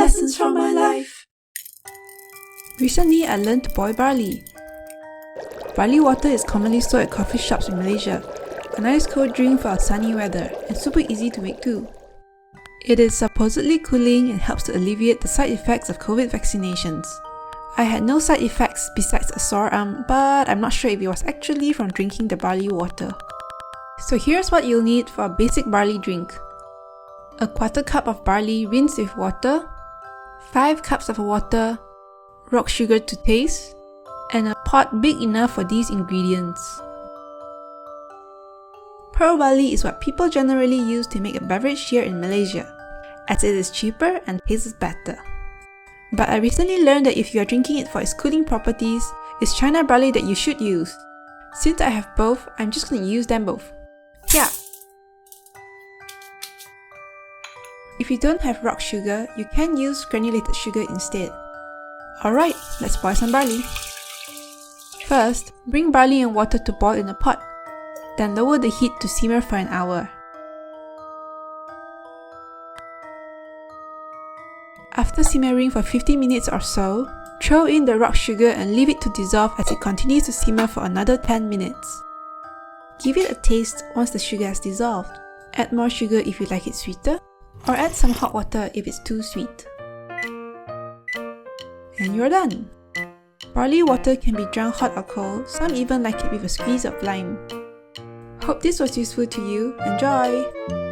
Lessons from my life. Recently, I learned to boil barley. Barley water is commonly sold at coffee shops in Malaysia. A nice cold drink for our sunny weather, and super easy to make too. It is supposedly cooling and helps to alleviate the side effects of COVID vaccinations. I had no side effects besides a sore arm, but I'm not sure if it was actually from drinking the barley water. So here's what you'll need for a basic barley drink. A quarter cup of barley rinsed with water, 5 cups of water, rock sugar to taste, and a pot big enough for these ingredients. Pearl barley is what people generally use to make a beverage here in Malaysia, as it is cheaper and tastes better. But I recently learned that if you are drinking it for its cooling properties, it's China barley that you should use. Since I have both, I'm just going to use them both. Yeah. If you don't have rock sugar, you can use granulated sugar instead. Alright, let's boil some barley. First, bring barley and water to boil in a pot. Then lower the heat to simmer for an hour. After simmering for 15 minutes or so, throw in the rock sugar and leave it to dissolve as it continues to simmer for another 10 minutes. Give it a taste once the sugar has dissolved. Add more sugar if you like it sweeter, or add some hot water if it's too sweet. And you're done! Barley water can be drunk hot or cold, some even like it with a squeeze of lime. Hope this was useful to you. Enjoy!